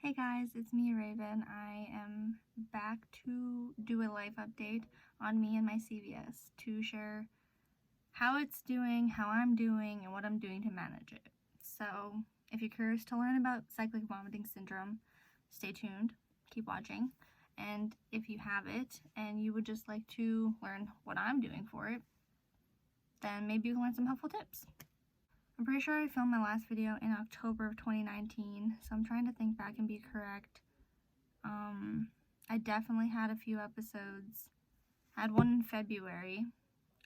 Hey guys, it's me, Raven. I am back to do a life update on me and my CVS to share how it's doing, how I'm doing, and what I'm doing to manage it. So, if you're curious to learn about cyclic vomiting syndrome, stay tuned, keep watching. And if you have it and you would just like to learn what I'm doing for it, then maybe you can learn some helpful tips. I'm pretty sure I filmed my last video in October of 2019, so I'm trying to think back and be correct. I definitely had a few episodes. I had one in February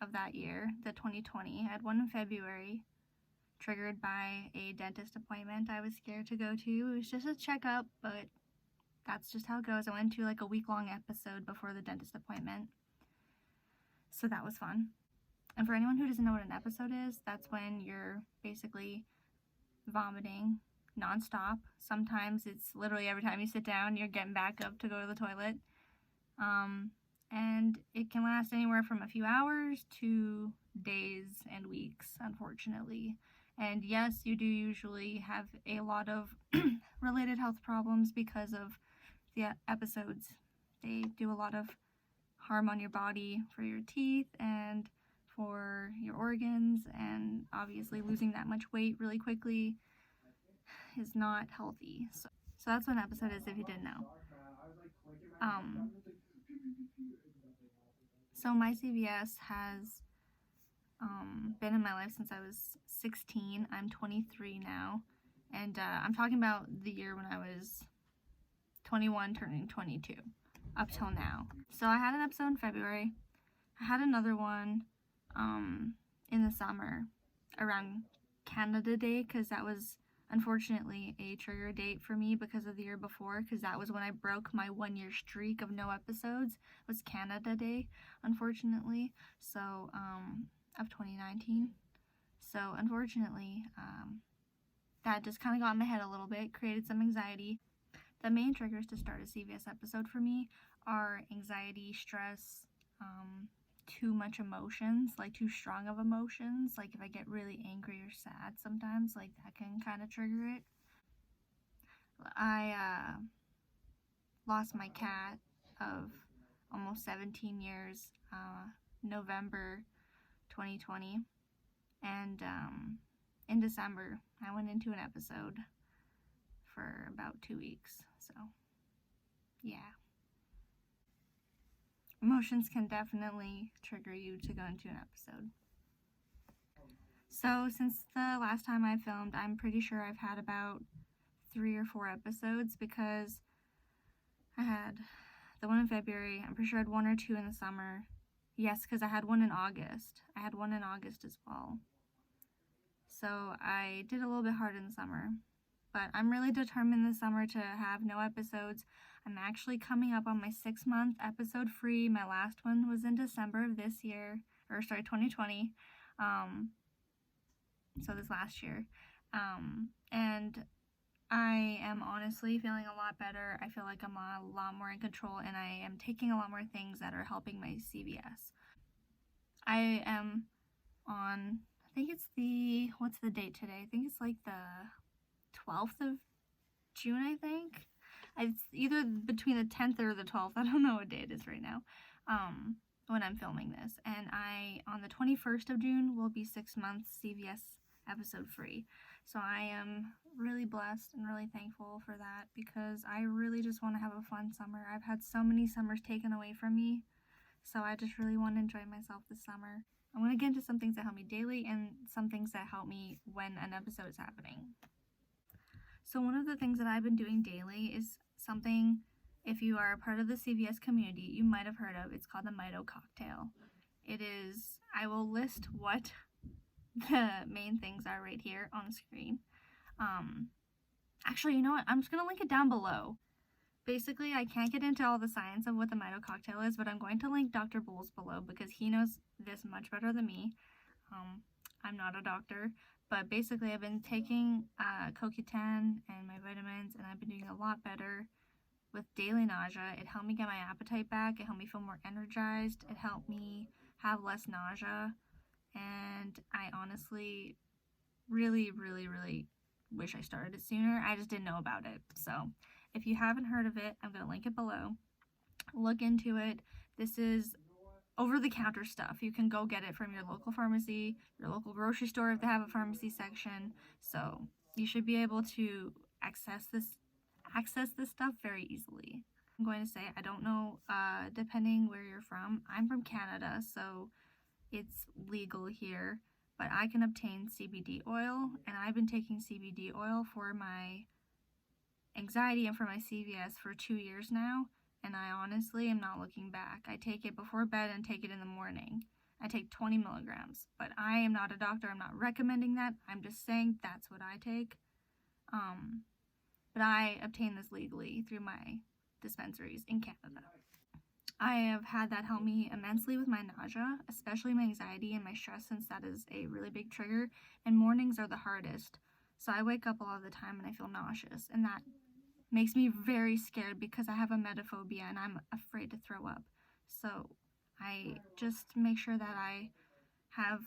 of that year, the 2020. I had one in February, triggered by a dentist appointment I was scared to go to. It was just a checkup, but that's just how it goes. I went to like a week-long episode before the dentist appointment, so that was fun. And for anyone who doesn't know what an episode is, that's when you're basically vomiting nonstop. Sometimes it's literally every time you sit down, you're getting back up to go to the toilet. And it can last anywhere from a few hours to days and weeks, unfortunately. And yes, you do usually have a lot of related health problems because of the episodes. They do a lot of harm on your body for your teeth and for your organs, and obviously losing that much weight really quickly is not healthy. So that's what an episode is, if you didn't know. So my CVS has been in my life since I was 16. I'm 23 now, and I'm talking about the year when I was 21 turning 22 up till now. So I had an episode in February. I had another one in the summer around Canada Day, because that was unfortunately a trigger date for me because of the year before, because that was when I broke my 1-year streak of no episodes. It was Canada Day, unfortunately, so of 2019. So unfortunately, that just kind of got in my head a little bit, created some anxiety. The main triggers to start a CVS episode for me are anxiety, stress, too much emotions, like too strong of emotions. Like if I get really angry or sad sometimes, like that can kind of trigger it. I lost my cat of almost 17 years, November 2020. And in December, I went into an episode for about 2 weeks. So, yeah. Emotions can definitely trigger you to go into an episode. So since the last time I filmed, I'm pretty sure I've had about 3 or 4 episodes, because I had the one in February. I'm pretty sure I had 1 or 2 in the summer. Yes, because I had one in August. I had one in August as well. So I did a little bit hard in the summer. But I'm really determined this summer to have no episodes. I'm actually coming up on my 6-month episode free. My last one was in December of this year, 2020. So this last year. And I am honestly feeling a lot better. I feel like I'm a lot more in control, and I am taking a lot more things that are helping my CVS. I am on, I think it's what's the date today? I think it's like the 12th of June, I think. It's either between the 10th or the 12th. I don't know what day it is right now, when I'm filming this. And on the 21st of June, will be 6 months CVS episode free. So I am really blessed and really thankful for that, because I really just want to have a fun summer. I've had so many summers taken away from me, so I just really want to enjoy myself this summer. I'm going to get into some things that help me daily and some things that help me when an episode is happening. So one of the things that I've been doing daily is something, if you are a part of the CVS community, you might have heard of. It's called the Mito Cocktail. It is, I will list what the main things are right here on the screen. Actually, you know what? I'm just going to link it down below. Basically, I can't get into all the science of what the Mito Cocktail is, but I'm going to link Dr. Boles below, because he knows this much better than me. I'm not a doctor, but basically I've been taking CoQ10 and my vitamins, and I've been doing a lot better with daily nausea. It helped me get my appetite back. It helped me feel more energized. It helped me have less nausea, and I honestly really, really, really wish I started it sooner. I just didn't know about it. So If you haven't heard of it, I'm going to link it below. Look into it. This is over-the-counter stuff. You can go get it from your local pharmacy, your local grocery store if they have a pharmacy section. So you should be able to access this stuff very easily. I'm going to say, I don't know, depending where you're from. I'm from Canada, so it's legal here, but I can obtain CBD oil, and I've been taking CBD oil for my anxiety and for my CVS for 2 years now, and I honestly am not looking back. I take it before bed and take it in the morning. I take 20 milligrams, but I am not a doctor. I'm not recommending that. I'm just saying that's what I take. But I obtain this legally through my dispensaries in Canada. I have had that help me immensely with my nausea, especially my anxiety and my stress, since that is a really big trigger, and mornings are the hardest. So I wake up a lot of the time and I feel nauseous, and that makes me very scared because I have emetophobia and I'm afraid to throw up. So I just make sure that I have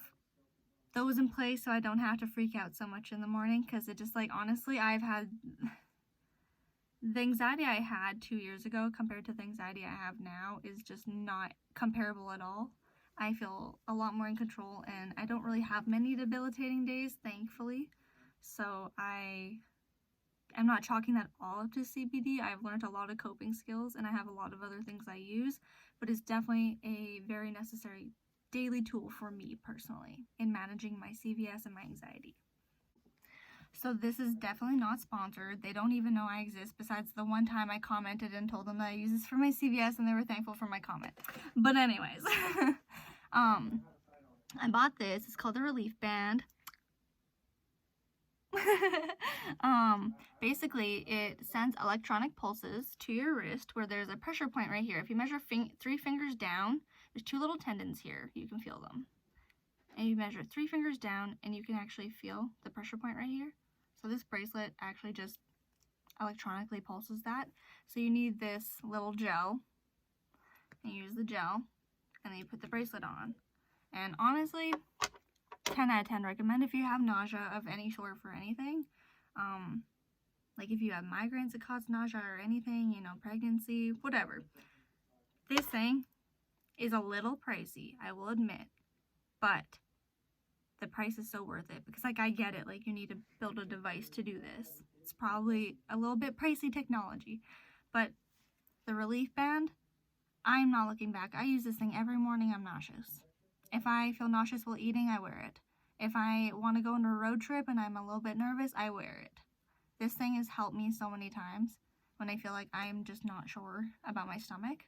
those in place so I don't have to freak out so much in the morning, because it just, like, honestly, I've had the anxiety I had 2 years ago compared to the anxiety I have now is just not comparable at all. I feel a lot more in control, and I don't really have many debilitating days, thankfully. So I'm not chalking that all up to CBD. I've learned a lot of coping skills, and I have a lot of other things I use, but it's definitely a very necessary daily tool for me personally in managing my CVS and my anxiety. So this is definitely not sponsored. They don't even know I exist, besides the one time I commented and told them that I use this for my CVS, and they were thankful for my comment. But anyways, I bought this. It's called the Relief Band. Basically, it sends electronic pulses to your wrist where there's a pressure point right here. If you measure 3 fingers down, there's 2 little tendons here. You can feel them. And you measure 3 fingers down, and you can actually feel the pressure point right here. So this bracelet actually just electronically pulses that. So you need this little gel, and you use the gel, and then you put the bracelet on. And honestly, 10 out of 10 recommend if you have nausea of any sort for anything. Like if you have migraines that cause nausea or anything, you know, pregnancy, whatever. This thing is a little pricey, I will admit, but the price is so worth it, because, like, I get it, like, you need to build a device to do this. It's probably a little bit pricey technology, but the Relief Band, I'm not looking back. I use this thing every morning. I'm nauseous. If I feel nauseous while eating, I wear it. If I want to go on a road trip and I'm a little bit nervous, I wear it. This thing has helped me so many times when I feel like I'm just not sure about my stomach.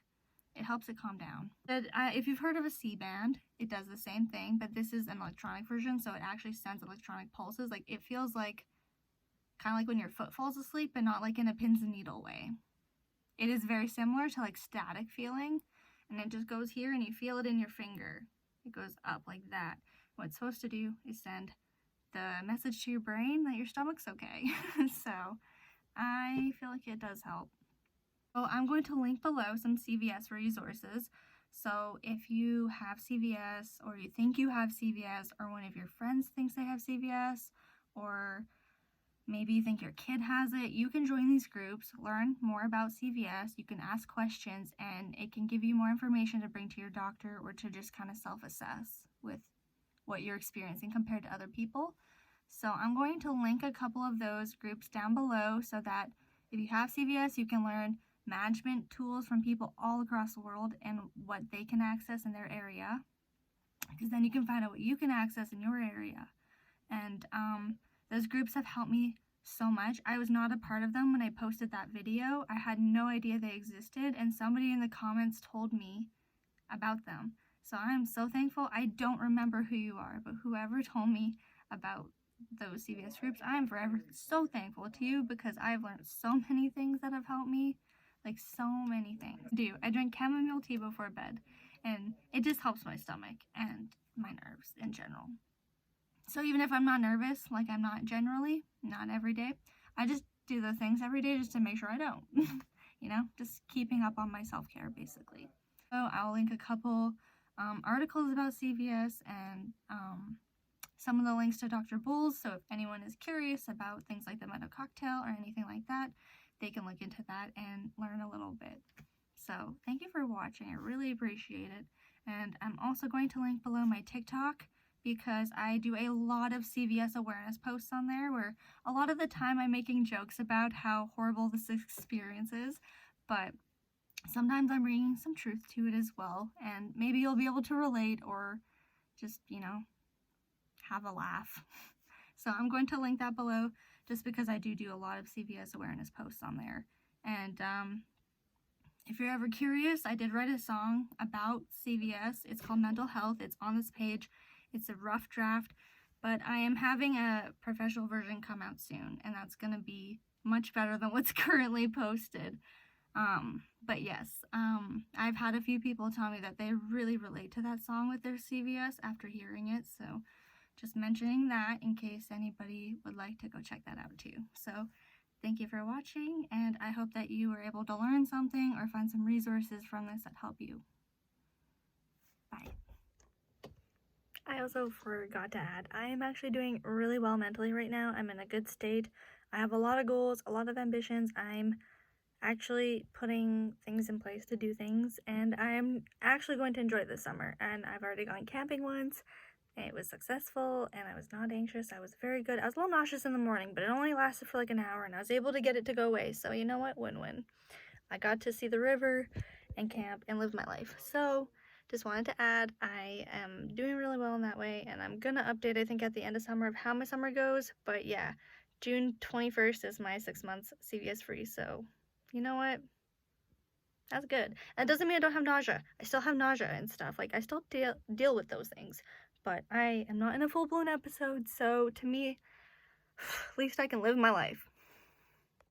It helps it calm down. If you've heard of a C-band, it does the same thing, but this is an electronic version, so it actually sends electronic pulses. Like, it feels like kind of like when your foot falls asleep, but not like in a pins and needle way. It is very similar to like static feeling, and it just goes here and you feel it in your finger. It goes up like that. What it's supposed to do is send the message to your brain that your stomach's okay. So I feel like it does help. So I'm going to link below some CVS resources. So if you have CVS, or you think you have CVS, or one of your friends thinks they have CVS, or maybe you think your kid has it, you can join these groups, learn more about CVS, you can ask questions, and it can give you more information to bring to your doctor, or to just kind of self-assess with what you're experiencing compared to other people. So I'm going to link a couple of those groups down below, so that if you have CVS, you can learn management tools from people all across the world and what they can access in their area, because then you can find out what you can access in your area. And those groups have helped me so much. I was not a part of them when I posted that video. I had no idea they existed, and somebody in the comments told me about them. So I'm so thankful. I don't remember who you are, but whoever told me about those CVS groups, I'm forever so thankful to you, because I've learned so many things that have helped me. Like, so many things. I drink chamomile tea before bed, and it just helps my stomach and my nerves in general. So even if I'm not nervous, like I'm not generally, not every day, I just do the things every day just to make sure I don't. You know, just keeping up on my self-care, basically. So I'll link a couple articles about CVS, and some of the links to Dr. Boles. So if anyone is curious about things like the Mito Cocktail or anything like that, they can look into that and learn a little bit. So thank you for watching. I really appreciate it. And I'm also going to link below my TikTok because I do a lot of CVS awareness posts on there where a lot of the time I'm making jokes about how horrible this experience is, but sometimes I'm bringing some truth to it as well, and maybe you'll be able to relate or just, have a laugh. So I'm going to link that below just because I do a lot of CVS awareness posts on there. And if you're ever curious, I did write a song about CVS. It's called Mental Health. It's on this page. It's a rough draft, but I am having a professional version come out soon, and that's going to be much better than what's currently posted. But yes, I've had a few people tell me that they really relate to that song with their CVS after hearing it, so just mentioning that in case anybody would like to go check that out too. So thank you for watching, and I hope that you were able to learn something or find some resources from this that help you. Bye. I also forgot to add, I am actually doing really well mentally right now. I'm in a good state. I have a lot of goals, a lot of ambitions. I'm actually putting things in place to do things, and I'm actually going to enjoy this summer. And I've already gone camping once. It was successful, and I was not anxious. I was very good. I was a little nauseous in the morning, but it only lasted for like an hour, and I was able to get it to go away. So you know what? Win-win. I got to see the river and camp and live my life. So just wanted to add, I am doing really well in that way, and I'm gonna update, I think, at the end of summer of how my summer goes. But yeah, June 21st is my 6 months CVS free, so you know what? That's good. That doesn't mean I don't have nausea. I still have nausea and stuff. Like, I still deal with those things. But I am not in a full-blown episode, so to me, at least I can live my life.